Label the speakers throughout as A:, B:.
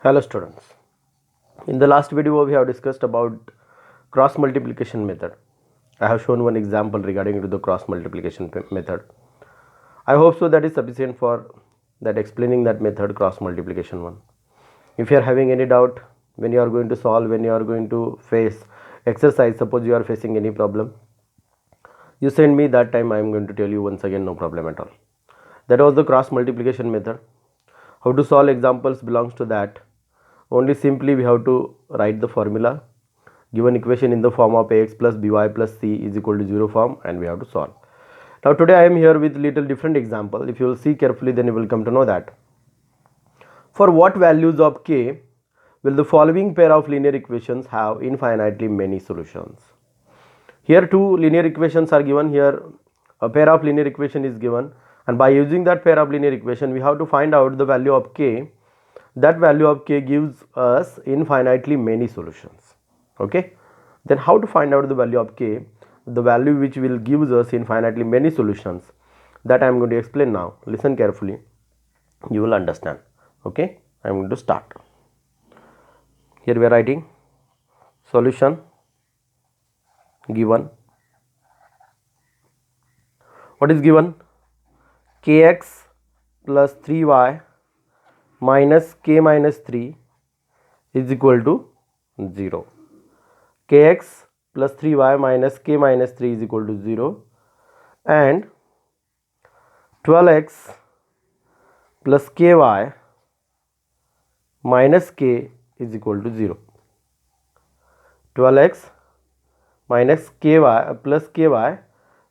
A: Hello students. In the last video we have discussed about cross multiplication method. I have shown one example regarding to the cross multiplication method. I hope so that is sufficient for that explaining that method cross multiplication one. If you are having any doubt when you are going to solve, when you are going to face exercise, suppose you are facing any problem, you send me that time. I am going to tell you once again, no problem at all. That was the cross multiplication method. How to solve examples belongs to that. Only simply we have to write the formula, given equation in the form of ax plus by plus c is equal to 0 form, and we have to solve. Now today I am here with little different example. If you will see carefully, then you will come to know that for what values of k will the following pair of linear equations have infinitely many solutions. Here two linear equations are given. Here a pair of linear equation is given, and by using that pair of linear equation we have to find out the value of k. That value of k gives us infinitely many solutions. Okay, then how to find out the value of k, the value which will gives us infinitely many solutions, that I am going to explain now. Listen carefully, you will understand. Okay, I am going to start. Here we are writing solution given. What is given? Kx plus 3y minus k minus 3 is equal to 0. Kx plus 3y minus k minus 3 is equal to 0, and 12x plus ky minus k is equal to 0. 12x minus ky plus ky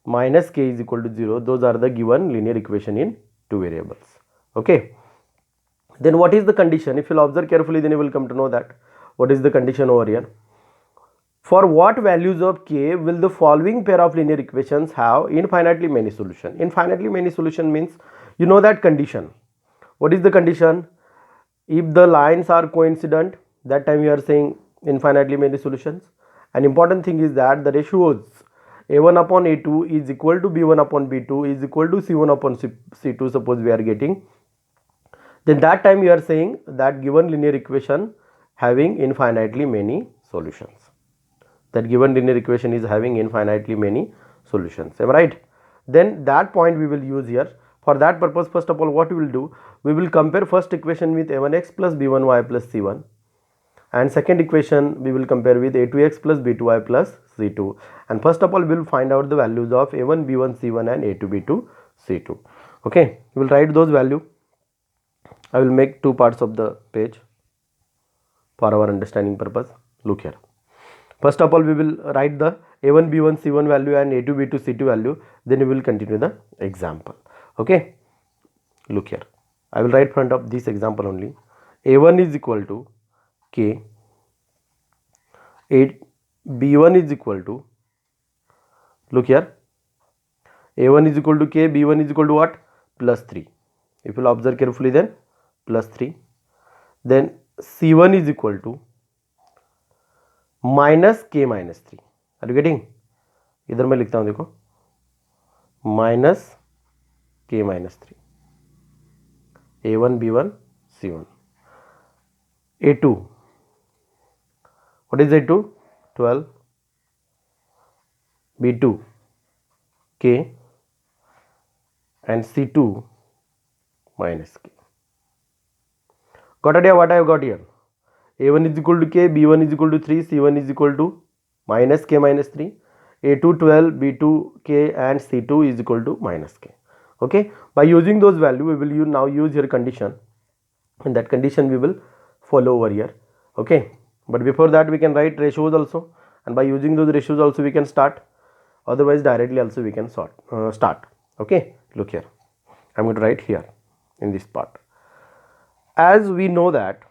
A: minus k is equal to 0. Those are the given linear equation in two variables. Okay. Then what is the condition? If you will observe carefully, then you will come to know that what is the condition over here. For what values of k will the following pair of linear equations have infinitely many solution? Infinitely many solution means you know that condition. What is the condition? If the lines are coincident, that time you are saying infinitely many solutions. An important thing is that the ratios a1 upon a2 is equal to b1 upon b2 is equal to c1 upon c2, suppose we are getting, then that time you are saying that given linear equation having infinitely many solutions. That given linear equation is having infinitely many solutions. Am I right? Then that point we will use here. For that purpose, first of all, what we will do? We will compare first equation with a1x plus b1y plus c1, and second equation we will compare with a2x plus b2y plus c2. And first of all, we will find out the values of a1 b1 c1 and a2 b2 c2. Okay, we will write those value. I will make two parts of the page for our understanding purpose. Look here. First of all, we will write the a1 b1 c1 value and a2 b2 c2 value. Then we will continue the example. Okay. Look here. I will write front of this example only. a1 is equal to k. b1 is equal to, look here, a1 is equal to k, b1 is equal to what? Plus 3. If you will observe carefully, then plus 3. Then c1 is equal to minus k minus 3. Are you getting? इधर मैं लिखता हूँ, देखो, minus k minus 3. a1 b1 c1. a2, what is a2? 12. b2 k and c2 minus k. Got idea what I have got here? a1 is equal to k, b1 is equal to 3, c1 is equal to minus k minus 3, a2 12, b2 k and c2 is equal to minus k. Okay, by using those value we will now use here condition, and that condition we will follow over here. Okay, but before that we can write ratios also, and by using those ratios also we can start, otherwise directly also we can start. Okay, look here, I am going to write here in this part. As we know that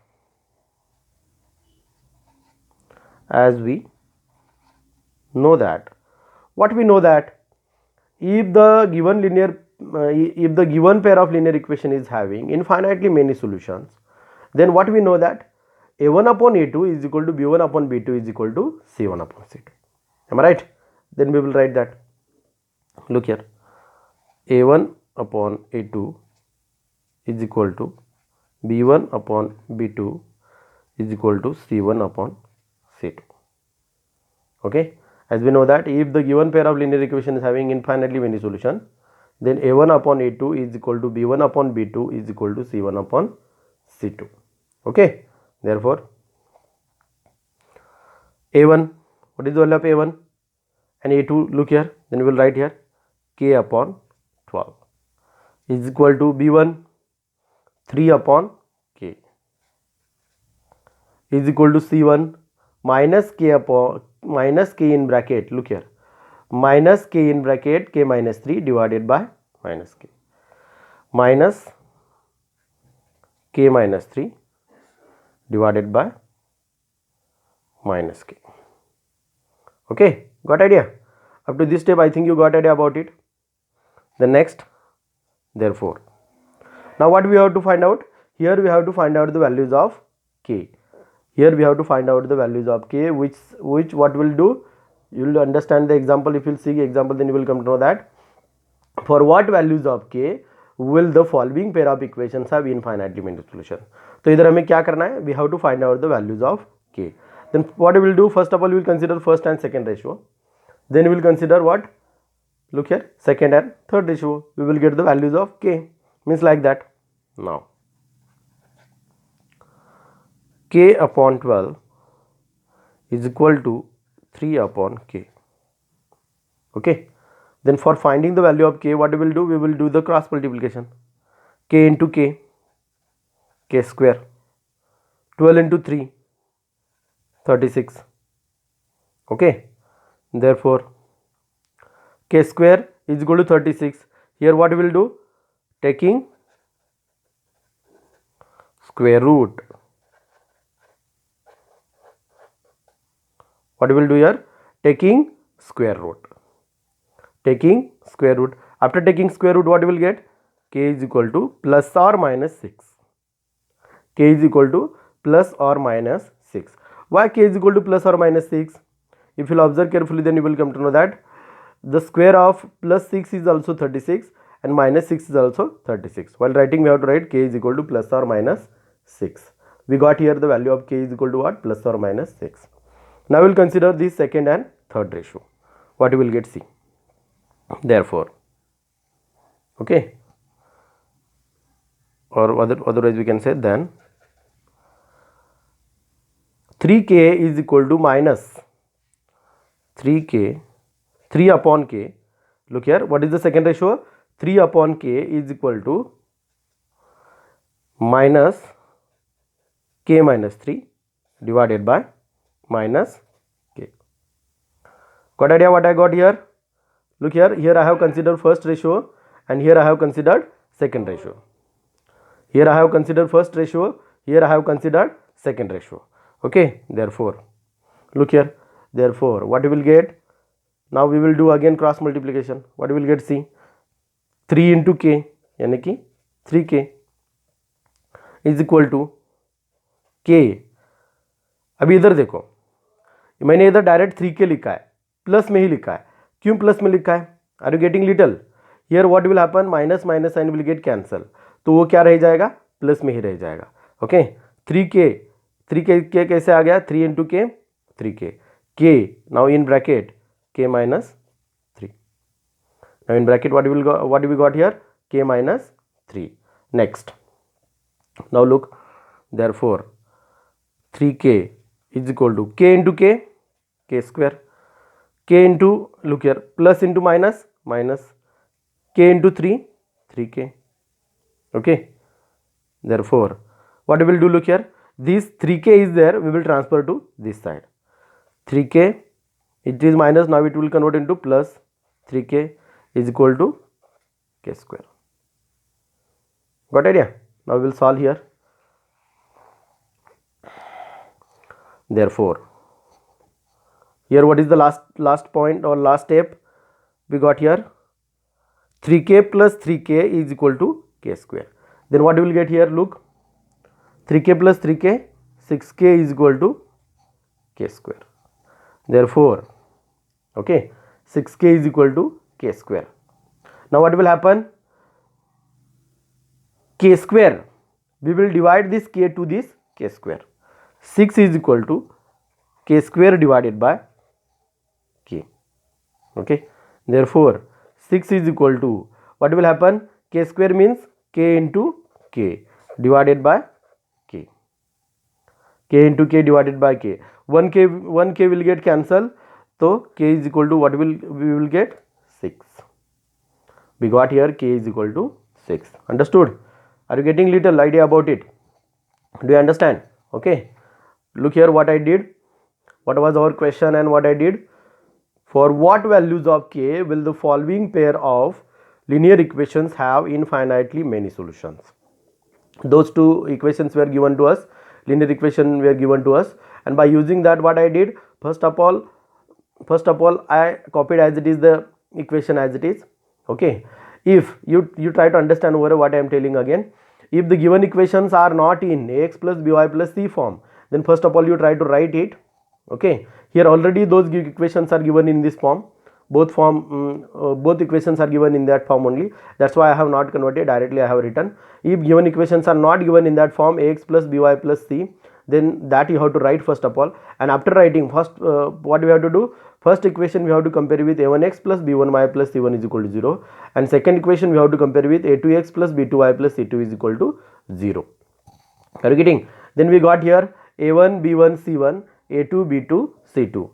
A: what we know that if the given pair of linear equation is having infinitely many solutions, then what we know that a1 upon a2 is equal to b1 upon b2 is equal to c1 upon c2. Am I right? Then we will write that. Look here, a1 upon a2 is equal to b1 upon b2 is equal to C1 upon C2. Okay, as we know that if the given pair of linear equation is having infinitely many solutions, then A1 upon A2 is equal to B1 upon B2 is equal to C1 upon C2. Okay, therefore A1, what is the value of A1 and A2? Look here, then we will write here K upon 12 is equal to B1 3 upon K is equal to C1 minus K upon minus K in bracket, look here, minus K in bracket K minus 3 divided by minus K minus K minus 3 divided by minus K. Okay, got idea? Up to this step I think you got idea about it. The next, therefore, now what we have to find out? Here we have to find out the values of K. Here we have to find out the values of K, which what will do? You will understand the example. If you will see example, then you will come to know that for what values of K will the following pair of equations have infinitely many solution. तो इधर हमें क्या करना है? We have to find out the values of K. Then what we will do? First of all, we will consider first and second ratio. Then we will consider what? Look here, second and third ratio. We will get the values of K. Means like that. Now, K upon 12 is equal to 3 upon K. Okay. Then for finding the value of K, what we will do? We will do the cross multiplication. K into K, K square. 12 into 3, 36. Okay. Therefore, K square is equal to 36. Here what we will do? Taking square root. What we will do here? Taking square root. Taking square root. After taking square root, what we will get? K is equal to plus or minus 6. K is equal to plus or minus 6. Why K is equal to plus or minus 6? If you will observe carefully, then you will come to know that the square of plus 6 is also 36 and minus 6 is also 36. While writing, we have to write K is equal to plus or minus 6. We got here the value of K is equal to what? Plus or minus 6. Now we will consider the second and third ratio. What you will get? C. Therefore, okay, or otherwise we can say then 3K is equal to minus 3K, 3 upon K. Look here, what is the second ratio? 3 upon K is equal to minus K minus 3 divided by minus K. Got idea what I got here? Look here, here I have considered first ratio and here I have considered second ratio. Here I have considered first ratio, here I have considered second ratio. Okay, therefore, look here, therefore, what we will get? Now we will do again cross multiplication. What we will get? See, 3 into K, यानी कि 3K is equal to K. अभी इधर देखो, मैंने इधर direct 3K लिखा है, plus में ही लिखा है. क्यों प्लस में लिखा है? Are you getting little? Here what will happen? Minus minus sign will get cancelled, तो वो क्या रह जाएगा? प्लस में ही रह जाएगा. ओके, 3K कैसे आ गया? 3 into K, 3K. K now in bracket K minus 3. Now in bracket what do we got here? K minus 3. Next, now look, therefore 3K is equal to K into K, K square. K into, look here, plus into minus, minus. K into 3, 3K. Okay. Therefore, what we will do? Look here, this 3K is there, we will transfer to this side. 3K, it is minus, now it will convert into plus. 3K is equal to K square. Got idea? Now we will solve here. Therefore, here what is the last point or last step we got here? 3K plus 3K is equal to K square. Then what we will get here? Look, 3K plus 3K, 6K is equal to K square. Therefore, okay, 6K is equal to K square. Now what will happen? K square, we will divide this K to this K square. 6 is equal to k square divided by k. Okay, therefore 6 is equal to, what will happen, k square means k into k divided by k, k into k divided by k, 1k will get cancelled, so k is equal to, what will we will get, 6. We got here k is equal to 6. Understood? Are you getting little idea about it? Do you understand? Okay, look here what I did, what was our question and what I did. For what values of k will the following pair of linear equations have infinitely many solutions? Those two equations were given to us, linear equation were given to us, and by using that, what I did, first of all I copied as it is the equation as it is. Okay, if you try to understand over what I am telling again, if the given equations are not in ax plus by plus c form, then first of all you try to write it. Okay, here already those equations are given in this form, both equations are given in that form only, that's why I have not converted, directly I have written. If given equations are not given in that form, ax plus by plus c, then that you have to write first of all, and after writing, first what we have to do, first equation we have to compare with a1x plus b1y plus c1 is equal to 0, and second equation we have to compare with a2x plus b2y plus c2 is equal to 0. Are you getting? Then we got here a1 b1 c1, a2 b2 c2,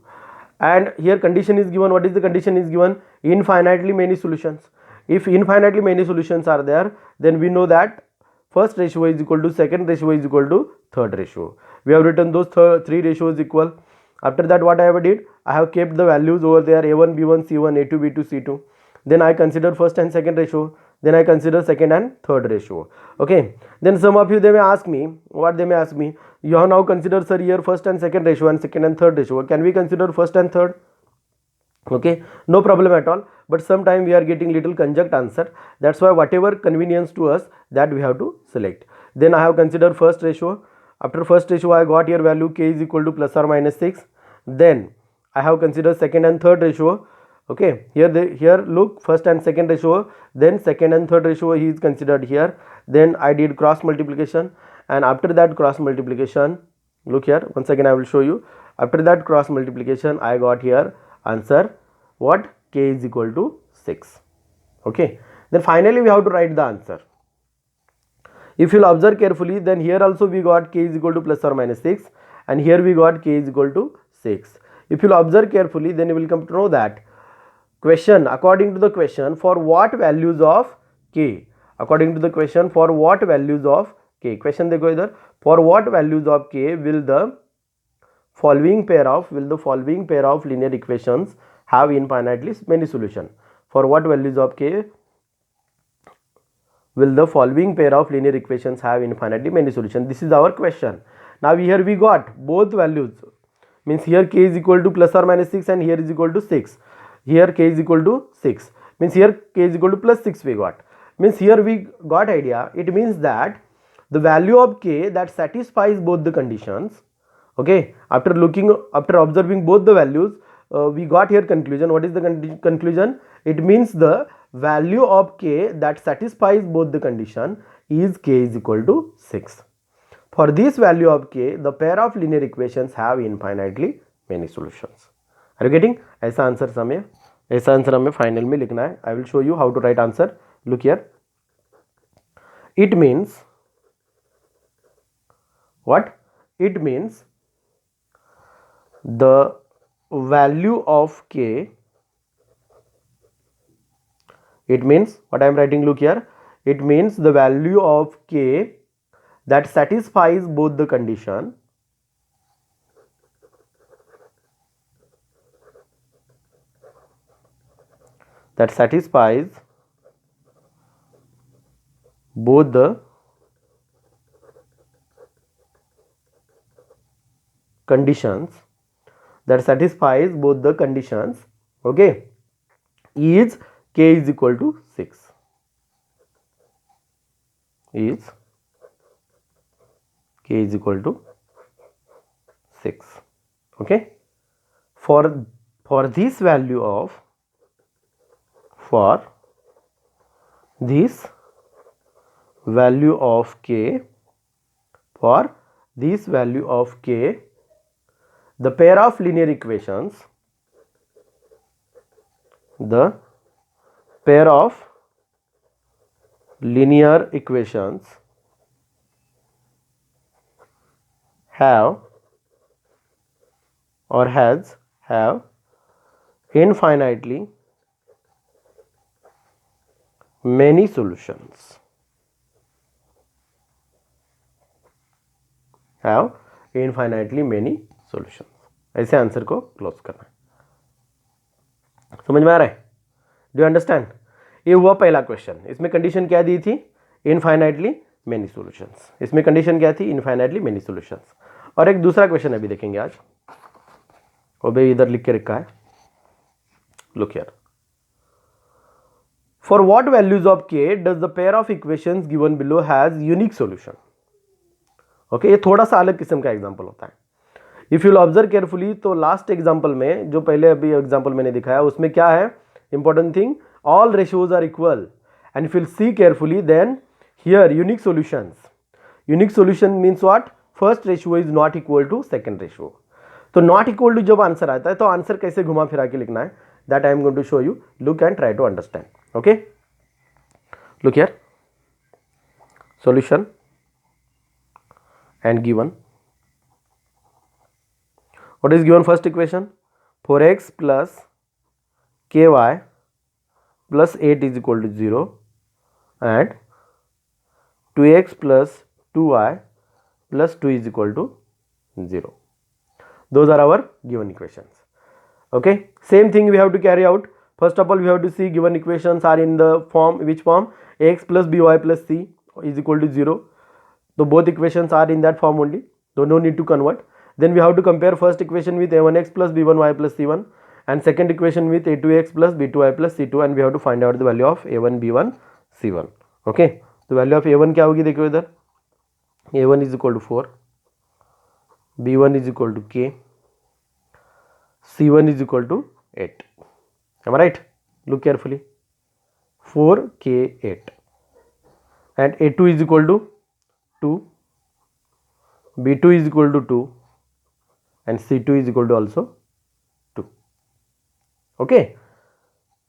A: and here condition is given. What is the condition is given? Infinitely many solutions. If infinitely many solutions are there, then we know that first ratio is equal to second ratio is equal to third ratio. We have written those three ratios equal. After that, what I have did, I have kept the values over there, a1 b1 c1, a2 b2 c2. Then I consider first and second ratio, then I consider second and third ratio. Okay, then some of you, they may ask me, what they may ask me, you have now considered, sir, here first and second ratio and second and third ratio, can we consider first and third? Okay, no problem at all, but sometime we are getting little conjunct answer, that's why whatever convenience to us, that we have to select. Then I have considered first ratio. After first ratio, I got here value k is equal to plus or minus 6. Then I have considered second and third ratio. Okay, here look, first and second ratio, then second and third ratio is considered here. Then I did cross multiplication, and after that cross multiplication, look here, once again I will show you. After that cross multiplication, I got here answer, what, k is equal to 6. Okay, then finally we have to write the answer. If you will observe carefully, then here also we got k is equal to plus or minus 6, and here we got k is equal to 6. If you will observe carefully, then you will come to know that question, according to the question, for what values of k, according to the question, for what values of k, question dekho idhar, for what values of k will the following pair of linear equations have infinitely many solution? For what values of k will the following pair of linear equations have infinitely many solutions? This is our question. Now here we got both values, means here k is equal to plus or minus 6 and here is equal to 6. Here k is equal to 6, means here k is equal to plus 6 we got, means here we got idea. It means that the value of k that satisfies both the conditions. Okay, after observing both the values, we got here conclusion. What is the conclusion? It means the value of k that satisfies both the condition is k is equal to 6. For this value of k, the pair of linear equations have infinitely many solutions. Are you getting? ऐसा answer हमें final में लिखना है. I will show you how to write answer. Look here. It means what? It means the value of k, it means what I am writing, look here, it means the value of k that satisfies both the condition, that satisfies both the conditions, okay, is k is equal to 6, is k is equal to 6. Okay, for this value of k, for this value of k, the pair of linear equations, the pair of linear equations have or have infinitely many solutions, have infinitely many solutions। ऐसे answer को close करना है। समझ में आ रहा है? Do you understand? ये हुआ पहला क्वेश्चन। इसमें कंडीशन क्या दी थी? Infinitely many solutions. इसमें कंडीशन क्या थी? Infinitely many solutions. और एक दूसरा क्वेश्चन अभी देखेंगे आज, वो भी इधर लिख के रखा है। Look here, for what values of k does the pair of equations given below has unique solution. Okay, ये थोड़ा सा अलग किस्म का एग्जांपल होता है। इफ यू ऑब्जर्व केयरफुली, तो लास्ट एग्जांपल में जो पहले अभी एग्जांपल मैंने दिखाया उसमें क्या है important thing? All ratios are equal and if you see carefully then here unique solutions. Unique solution means what? First ratio is not equal to second ratio. तो नॉट इक्वल टू जब answer आता है तो answer कैसे घुमा फिरा के लिखना है, that I am going to show you. Look and try to understand. Okay, look here, solution and given. What is given first equation? 4x plus ky plus 8 is equal to 0 and 2x plus 2y plus 2 is equal to 0. Those are our given equations. Okay, same thing we have to carry out. First of all, we have to see given equations are in the form, which form? X plus by plus c is equal to 0. So both equations are in that form only, so no need to convert. Then we have to compare first equation with a1x plus b1y plus c1 and second equation with a2x plus b2y plus c2 and we have to find out the value of a1 b1 c1. okay, तो value of a1 क्या होगी? देखो इधर, a1 is equal to 4, b1 is equal to k, c1 is equal to 8. am I right? Look carefully, 4 k 8 and a2 is equal to 2, b2 is equal to 2 and c2 is equal to also 2. okay,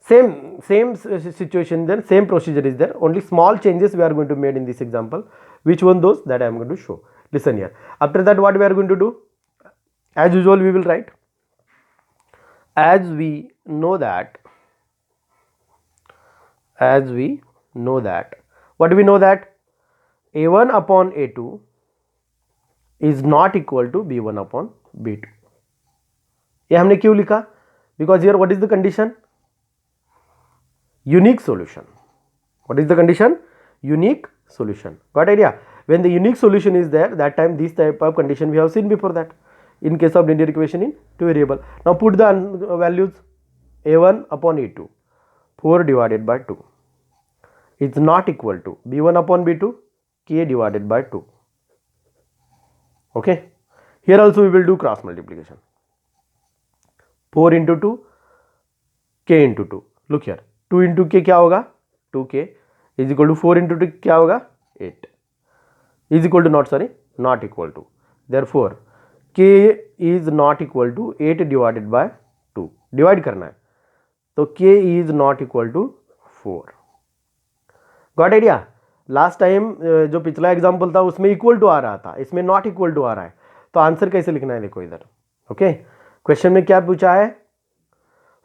A: same situation, then same procedure is there, only small changes we are going to made in this example. Which one those? That I am going to show. Listen here, after that what we are going to do? As usual we will write, as we know that what do we know? That a1 upon a2 is not equal to b1 upon b2. ये हमने क्यों लिखा? Because here what is the condition? Unique solution. What is the condition? Unique solution. Got idea? When the unique solution is there, that time this type of condition we have seen before that in case of linear equation in two variable. Now put the values. a1 upon a2, 4 divided by 2 is not equal to b1 upon b2, k divided by 2. okay, here also we will do cross multiplication, 4 into 2 k into 2. look here, 2 into k क्या होगा? 2k is equal to 4 into 2 क्या होगा? 8 is equal to not equal to, therefore k is not equal to 8 divided by 2. Divide करना है तो k is not equal to 4. Got idea? Last time जो पिछला example था उसमें इक्वल टू आ रहा था, इसमें नॉट इक्वल टू आ रहा है, तो आंसर कैसे लिखना है? देखो इधर। ओके, क्वेश्चन में क्या पूछा है?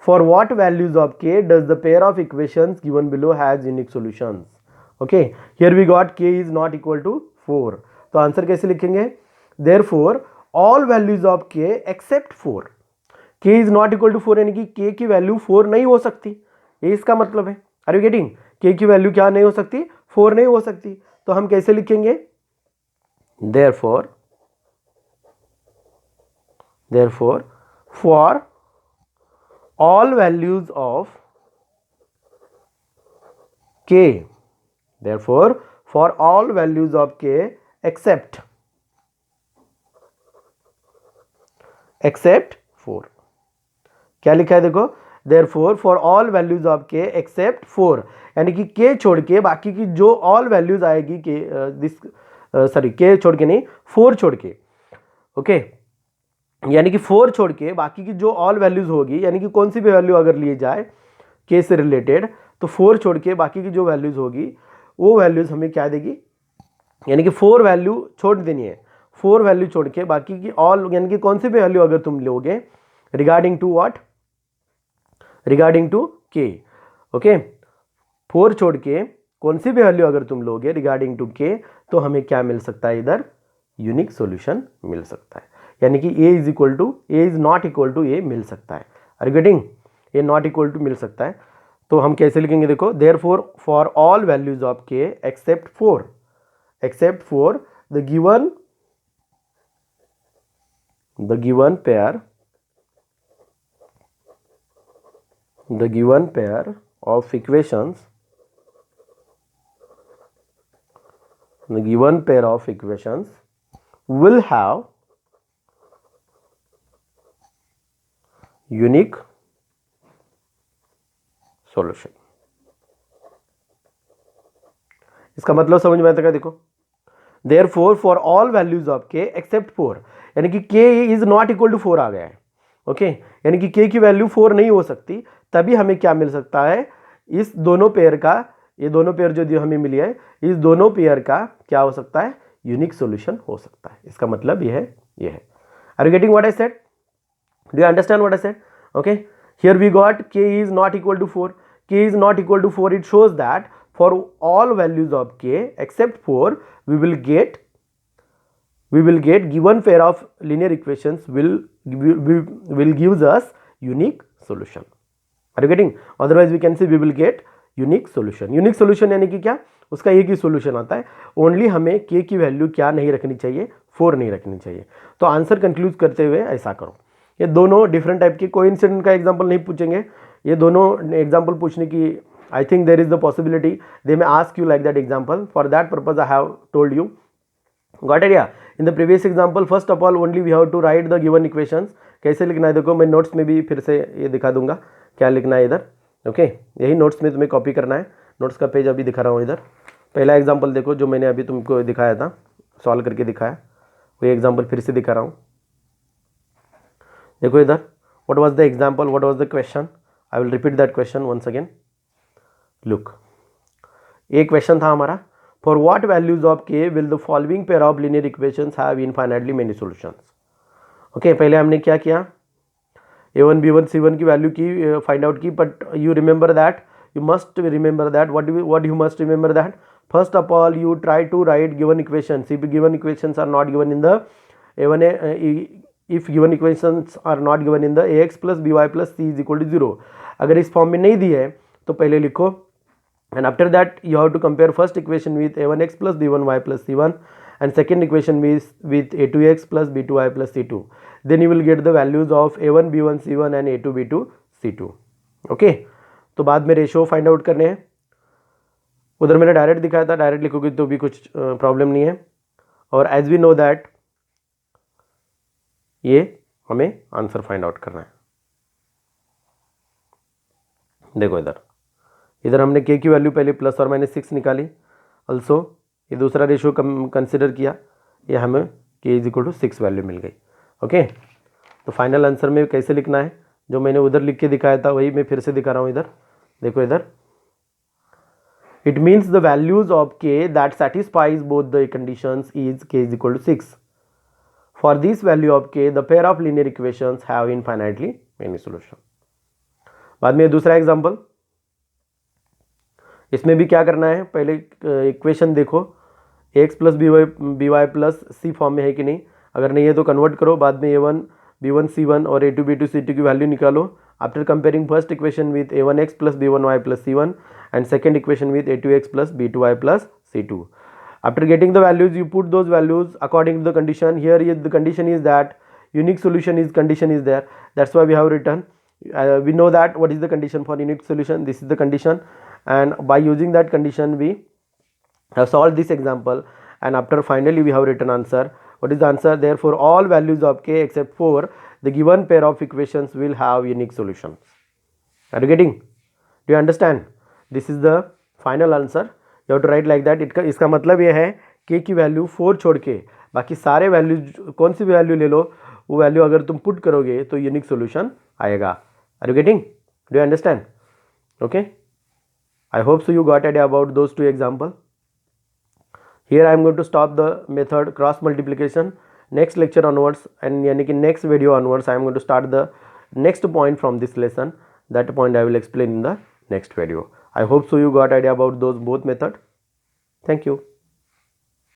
A: For what values of k does the pair of equations given below has unique solutions. Okay, here we got k is not equal to 4, तो आंसर कैसे लिखेंगे? Therefore all values of k except 4। K is not equal to 4 यानी कि के की value 4 नहीं हो सकती, ये इसका मतलब है। Are you getting? के की वैल्यू क्या नहीं हो सकती? 4 नहीं हो सकती, तो हम कैसे लिखेंगे? Therefore for all values of k, therefore for all values of k except 4। क्या लिखा है देखो? Therefore for all values of k except 4, यानी कि के छोड़ के बाकी की जो ऑल वैल्यूज आएगी के दिस सॉरी k छोड़ के नहीं, 4 छोड़ के, ओके यानी कि 4 छोड़ के बाकी की जो ऑल वैल्यूज होगी, यानी कि कौन सी भी वैल्यू अगर लिए जाए k से रिलेटेड, तो 4 छोड़ के बाकी की जो वैल्यूज होगी वो वैल्यूज हमें क्या देगी, यानी कि 4 वैल्यू छोड़ देनी है, 4 वैल्यू छोड़ के बाकी की ऑल, यानी कि कौन सी भी वैल्यू अगर तुम लोगे regarding to what, regarding to k, okay 4 छोड़ के कौन सी भी वैल्यू अगर तुम लोगे रिगार्डिंग टू k, तो हमें क्या मिल सकता है, इधर यूनिक सॉल्यूशन मिल सकता है, यानी कि a is not equal to a मिल सकता है। Are you getting, a not equal to मिल सकता है। तो हम कैसे लिखेंगे, देखो therefore for all values of k except for the given pair of equations, the given pair of equations will have unique solution। इसका मतलब समझ में आता है, देखो therefore for all values of k except 4, यानी कि k is not equal to 4 आ गया है, ओके यानी कि k की वैल्यू 4 नहीं हो सकती, तभी हमें क्या मिल सकता है, इस दोनों पेयर का, ये दोनों पेयर जो हमें मिली है, इस दोनों पेयर का क्या हो सकता है, यूनिक सॉल्यूशन हो सकता है। इसका मतलब ये है। Are you getting what I said, do you understand what I said, okay here we got k is not equal to 4, k is not equal to 4, it shows that for all values of k except 4 we will get given pair of linear equations will gives us unique solution। Are you getting? Otherwise we can say we will get unique solution। unique solution यानी कि क्या, उसका एक ही solution आता है, only हमें k की value क्या नहीं रखनी चाहिए, 4 नहीं रखनी चाहिए। तो आंसर कंक्लूड करते हुए ऐसा करो, ये दोनों डिफरेंट टाइप के, कोइंसिडेंट का एग्जांपल नहीं पूछेंगे, ये दोनों एग्जांपल पूछने की I think there is the possibility they may ask you like that example, for that purpose I have told you, got it yeah. In the previous example first of all only we have to write the given equations. कैसे लिखना है देखो, मैं notes में भी फिर से ये दिखा दूंगा क्या लिखना है इधर, ओके यही नोट्स में तुम्हें कॉपी करना है, नोट्स का पेज अभी दिखा रहा हूँ इधर। पहला एग्जांपल देखो जो मैंने अभी तुमको दिखाया था, सॉल्व करके दिखाया, वही एग्जांपल फिर से दिखा रहा हूँ, देखो इधर what was the example, what was the question, I will repeat that question once again. Look, एक क्वेश्चन था हमारा, for what values of k will the following pair of linear equations have infinitely many solutions. Okay पहले हमने क्या किया, a1 b1 c1 की value की find out की, but you remember that, you must remember that, what you must remember that, first of all you try to write given equations, if given equations are not given in the a1 if given equations are not given in the ax plus by plus c is equal to 0, अगर इस form में नहीं दी है तो पहले लिखो, and after that you have to compare first equation with a1x plus b1y plus c1 and second equation with a2x plus b2y plus c2, then you will get the values of a1 b1 c1 and a2 b2 c2, okay। तो बाद में ratio find out करने हैं, उधर मैंने direct दिखाया था, direct लिखोगे तो भी कुछ प्रॉब्लम नहीं है, और एज वी नो दैट ये हमें आंसर फाइंड आउट करना है। देखो इधर हमने k की वैल्यू पहले प्लस और माइनस 6 निकाली, ऑल्सो ये दूसरा रेशो कंसिडर किया, ये हमें k is equal to 6 value मिल गई, ओके। तो फाइनल आंसर में कैसे लिखना है, जो मैंने उधर लिख के दिखाया था वही मैं फिर से दिखा रहा हूँ इधर, देखो इधर, it means the values of k that satisfies both the conditions is k is equal to 6, for this value of k the pair of linear equations have infinitely many solution. बाद में दूसरा एग्जांपल, इसमें भी क्या करना है, पहले equation देखो x plus b y plus c form में है कि नहीं, अगर नहीं है तो कन्वर्ट करो, बाद में a1 b1 c1 और a2 b2 c2 की वैल्यू निकालो, after comparing first equation with a1x plus b1y plus c1 and second equation with a2x plus b2y plus c2, after getting the values you put those values according to the condition, here the condition is that unique solution is condition is there, that's why we have written, we know that what is the condition for unique solution, this is the condition, and by using that condition we have solved this example, and after finally we have written answer. What is the answer? Therefore all values of k except 4 the given pair of equations will have unique solutions. Are you getting? Do you understand? This is the final answer. You have to write like that. इसका मतलब ये है के की value 4 छोड़ के बाकी सारे वैल्यू, कौन सी भी वैल्यू ले लो, वो वैल्यू अगर तुम पुट करोगे तो यूनिक सोल्यूशन आएगा. Are you getting? Do you understand? Okay, I hope so you got idea about those two example. Here I am going to stop the method cross multiplication. Next lecture onwards and yani ki next video onwards I am going to start the next point from this lesson. That point I will explain in the next video. I hope so you got idea about those both method. Thank you.